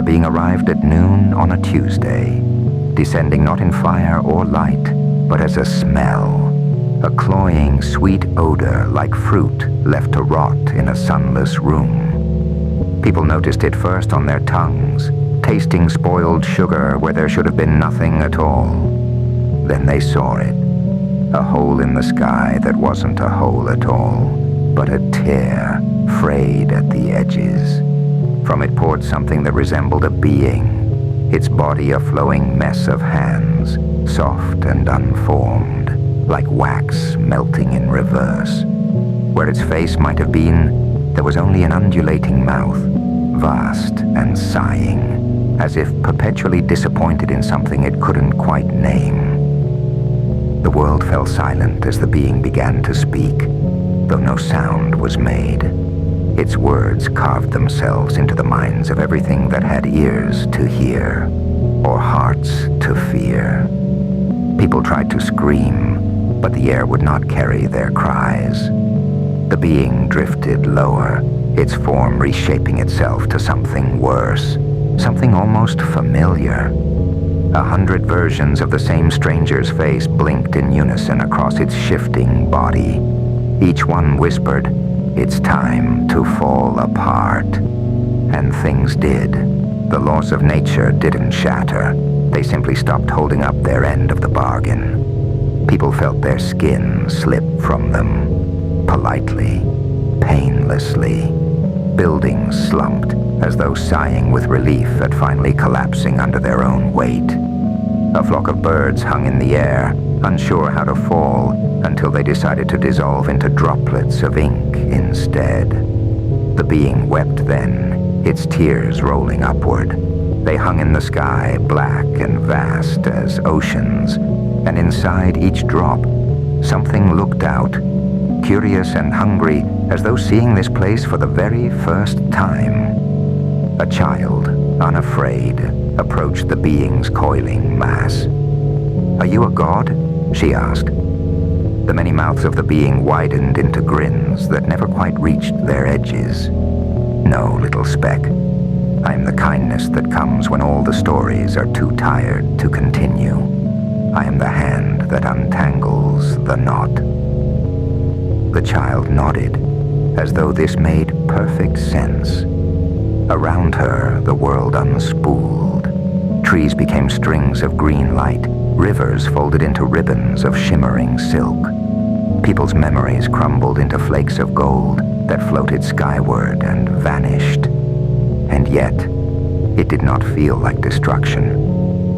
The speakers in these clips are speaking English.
being arrived at noon on a Tuesday, descending not in fire or light, but as a smell, a cloying, sweet odor like fruit left to rot in a sunless room. People noticed it first on their tongues, tasting spoiled sugar where there should have been nothing at all. Then they saw it, a hole in the sky that wasn't a hole at all, but a tear frayed at the edges. From it poured something that resembled a being, its body a flowing mess of hands, soft and unformed, like wax melting in reverse. Where its face might have been, there was only an undulating mouth, vast and sighing, as if perpetually disappointed in something it couldn't quite name. The world fell silent as the being began to speak, though no sound was made. Its words carved themselves into the minds of everything that had ears to hear, or hearts to fear. People tried to scream, but the air would not carry their cries. The being drifted lower, its form reshaping itself to something worse, something almost familiar. 100 versions of the same stranger's face blinked in unison across its shifting body. Each one whispered, "It's time to fall apart." And things did. The laws of nature didn't shatter. They simply stopped holding up their end of the bargain. People felt their skin slip from them, politely, painlessly. Buildings slumped, as though sighing with relief at finally collapsing under their own weight. A flock of birds hung in the air, unsure how to fall, until they decided to dissolve into droplets of ink instead. The being wept then, its tears rolling upward. They hung in the sky, black and vast as oceans, and inside each drop, something looked out, curious and hungry, as though seeing this place for the very first time. A child, unafraid, approached the being's coiling mass. "Are you a god?" she asked. The many mouths of the being widened into grins that never quite reached their edges. "No, little speck. I am the kindness that comes when all the stories are too tired to continue. I am the hand that untangles the knot." The child nodded, as though this made perfect sense. Around her, the world unspooled. Trees became strings of green light, rivers folded into ribbons of shimmering silk. People's memories crumbled into flakes of gold that floated skyward and vanished. And yet, it did not feel like destruction.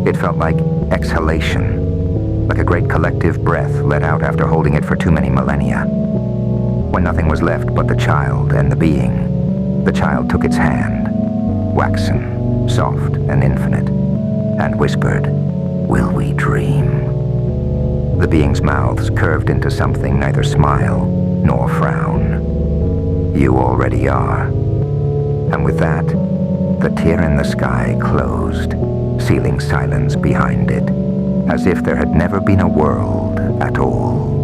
It felt like exhalation, like a great collective breath let out after holding it for too many millennia. When nothing was left but the child and the being, the child took its hand, waxen, soft and infinite, and whispered, "Will we dream?" The being's mouths curved into something neither smile nor frown. "You already are." And with that, the tear in the sky closed, sealing silence behind it, as if there had never been a world at all.